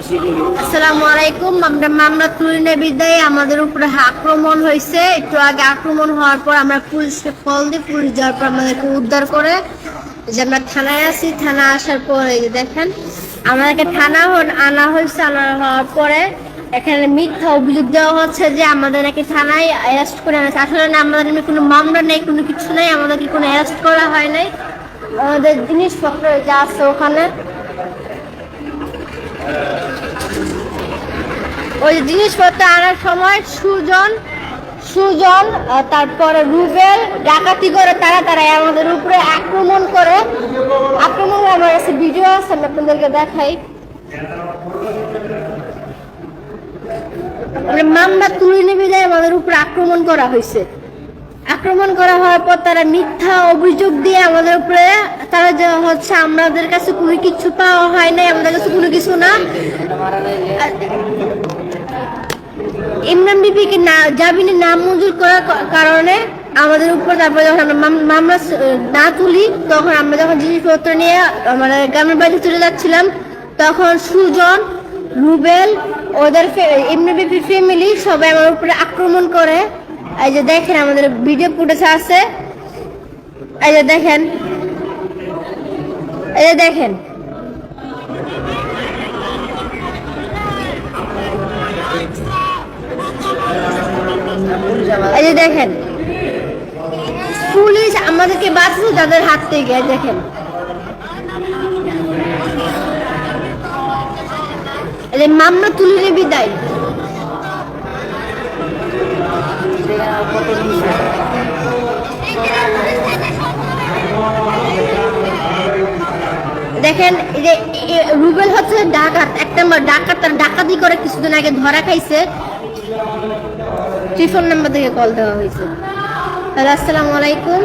আসসালামু আলাইকুম। আমরা মামলা তুলে নিয়ে বিদায় আমাদের উপরে আক্রমণ হয়েছে। একটু আগে আক্রমণ হওয়ার পর আমরা পুলিশকে কল দিই, পুলিশ যাওয়ার পর আমাদেরকে উদ্ধার করে। যে আমরা থানায় আসি, থানা আসার পরে দেখেন আমাদেরকে থানা আনা হয়েছে। আনা হওয়ার পরে এখানে মিথ্যা অভিযোগ দেওয়া হচ্ছে যে আমাদের নাকি থানায় অ্যারেস্ট করে আনছে। আসলে না, আমাদের কোনো মামলা নেই, কোনো কিছু নেই, আমাদেরকে কোনো অ্যারেস্ট করা হয় নাই। আমাদের জিনিসপত্র যা আছে ওখানে, ওই জিনিসপত্র আনার সময় সুজন তারপরে রুবেল ডাকাতি করে তারা আমাদের উপরে আক্রমণ করে। আমার কাছে ভিডিও আছে, আমি আপনাদেরকে দেখাই। মামলা তুলে নিবে যায় আমাদের উপরে আক্রমণ করা হয়েছে। আক্রমণ করা হওয়ার পর তারা মিথ্যা অভিযোগ দিয়ে আমাদের উপরে তারা যে হচ্ছে আমাদের কাছে কোনো কিছু পাওয়া হয় নাই, আমাদের কাছে কোনো কিছু না। ইমরান বিপিকে জামিনে নামঞ্জুর করার কারণে আমাদের উপর তারপরে যখন আমরা মামলা না তুলি, তখন আমরা যখন জিনিসপত্র নিয়ে আমাদের গ্রামের বাড়িতে চলে যাচ্ছিলাম, তখন সুজন, রুবেল, ওদের ইমরান বিপির ফ্যামিলি সবাই আমার উপরে আক্রমণ করে। এই যে দেখেন আমাদের ভিডিও ফুটেজ আছে, এই যে দেখেন, এই যে দেখেন, এই যে দেখেন পুলিশ আমাদেরকে বাঁচাচ্ছে তাদের হাত থেকে। দেখেন এই যে মামলা তুলে নিয়ে বিদায়। দেখেন এই যে রুবেল হচ্ছে ডাকাত, এক নম্বর ডাকাত। তার ডাকাতি করে কিছুদিন আগে ধরা খাইছে। ত্রিফোন নাম্বার থেকে কল দেওয়া হয়েছে। হ্যালো, আসসালামু আলাইকুম।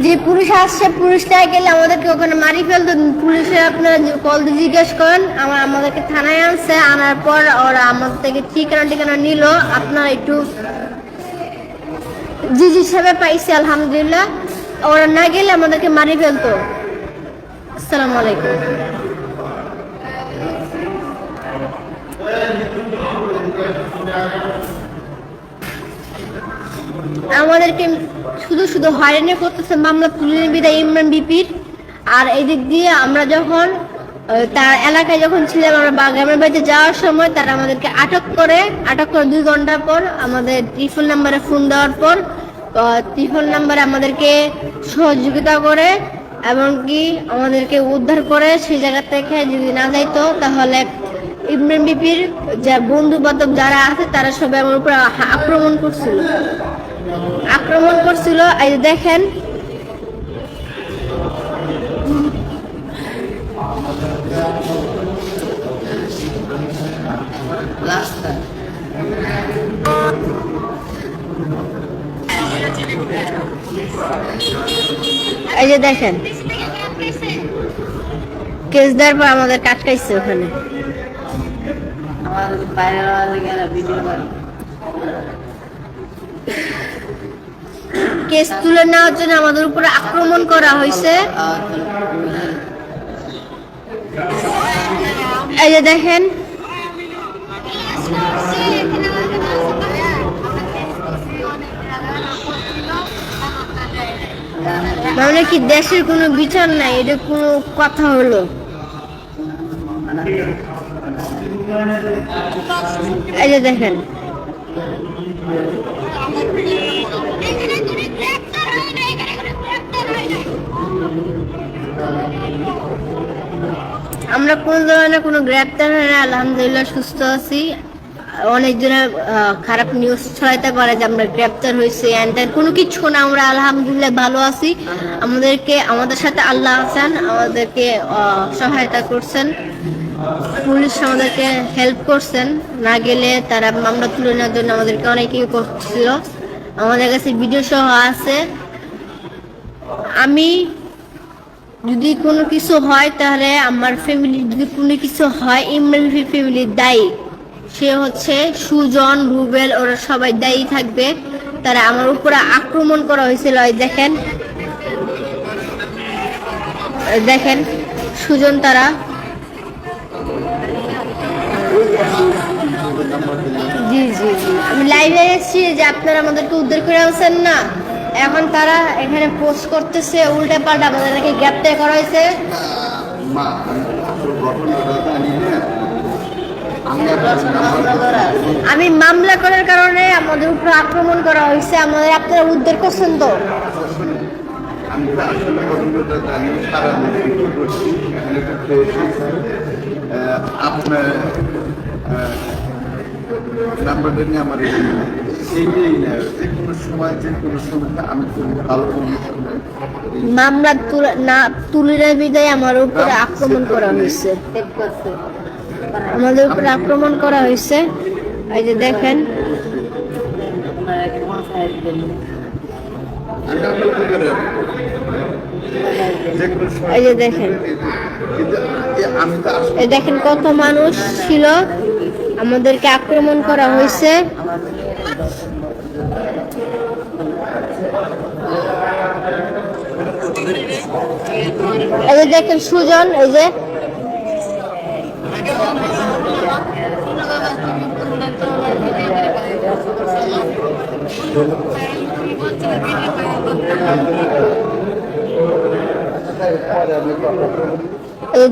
যে পুলিশ আসছে, পুলিশটা গেলে আমাদেরকে ওখানে মারি ফেলতো। পুলিশে আপনারা কল দিয়ে জিজ্ঞেস করেন, আমাদেরকে থানায় আনছে। আনার পর ওরা আমাদের থেকে ঠিকানা নিল। আপনারা একটু জি হিসাবে পাইছি আলহামদুলিল্লাহ। ওরা না গেলে আমাদেরকে মারি ফেলতো। আসসালামু আলাইকুম। আমাদেরকে শুধু হয়রানি করতেছে মামলা তুলে বিদায় ইমরান বিপির। আর এই দিক দিয়ে আমরা যখন তার এলাকায় যখন ছিলাম, আমরা গ্রামের বাড়িতে যাওয়ার সময় তারা আমাদেরকে আটক করে 2 ঘন্টা পর আমাদের ত্রিফোন নাম্বারে ফোন দেওয়ার পর ত্রিফোন নাম্বারে আমাদেরকে সহযোগিতা করে এমনকি আমাদেরকে উদ্ধার করে। সেই জায়গা থেকে যদি না যাইতো তাহলে ইমরান বিপির যা বন্ধু বান্ধব যারা আছে তারা সবাই আমার উপর আক্রমণ করছিল। এই দেখেন এই যে দেখেন কেস দেওয়ার পর আমাদের কাটকাইছে ওখানে। কেস তুলে নেওয়ার জন্য আমাদের উপরে আক্রমণ করা হয়েছে। এই যে দেখেন মানে কি দেশের কোনো বিচার নাই, এটা কোনো কথা হলো? এই যে দেখেন আমরা কোন ধরনের কোনো গ্রেপ্তার হয় না, আলহামদুলিল্লাহ সুস্থ আছি। অনেকজনের খারাপ নিউজ ছড়াইতে পারে যে আমরা গ্রেপ্তার হয়েছি, কোনো কিছু না। আমরা আলহামদুলিল্লাহ ভালো আছি। আমাদের সাথে আল্লাহ আছেন, আমাদেরকে সহায়তা করছেন। পুলিশ আমাদেরকে হেল্প করছেন। না গেলে তারা মামলা তুলে নেওয়ার জন্য আমাদেরকে অনেকেই করছিল। আমাদের কাছে ভিডিও সহ আছে। আমি যদি কোনো কিছু হয় তাহলে আমার ফ্যামিলি, যদি কোনো কিছু হয় ইমরান ফ্যামিলি দায়ী। সে হচ্ছে সুজন, রুবেল, ওরা সবাই দায়ী থাকবে। তারা আমার উপরে আক্রমণ করা হয়েছিল। দেখেন সুজন, তারা জি জি জি, আমি লাইভে এসেছি যে আপনারা আমাদেরকে উদ্ধার করে আনছেন না, এখন তারা এখানে পোস্ট করতেছে উল্টা পাল্টা, আমাদেরকে গ্রেপ্তার করা হয়েছে। আমি মামলা করার কারণে আমাদের উপর আক্রমণ করা হয়েছে, আমাদের আপনারা উদ্ধার করছেন তো? আমি তো আসলে ঘটনাটা জানি, সারা দেশে করছি, এখানে করতে এসেছি। আপনার নাম্বারটা নিয়ে আমার সেইটাই না, যে কোনো সময় আমি খুব ভালো মামলা তুলে বিদায় আমার উপরে আক্রমণ করা হয়েছে, আমাদের উপরে আক্রমণ করা হয়েছে। এই যে দেখেন, এই যে দেখেন, এই দেখেন কত মানুষ ছিল, আমাদেরকে আক্রমণ করা হয়েছে। এই যে দেখেন সুজন, এই যে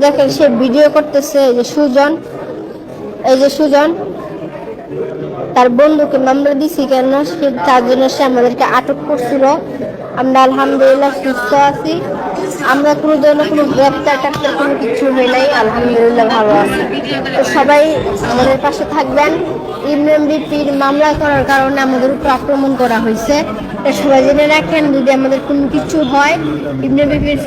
দেখেন সে ভিডিও করতেছে। এই যে সুজন, এই যে সুজন, তার বন্ধুকে মামলা দিছি কেন, সে তার জন্য সে আমাদেরকে আটক করছিল। আমরা আলহামদুলিল্লাহ সুস্থ আছি, আমরা কোনো ধরনের কোনো গ্রেপ্তার টাপ্তার কোনো কিছু হয়ে নাই, আলহামদুলিল্লাহ ভালো আছি। তো সবাই আমাদের পাশে থাকবেন। ইমরান বিপির মামলা করার কারণে আমাদের উপর আক্রমণ করা হয়েছে, সবাই জেনে রাখেন, যদি আমাদের কোনো কিছু হয় ইমরান বিপির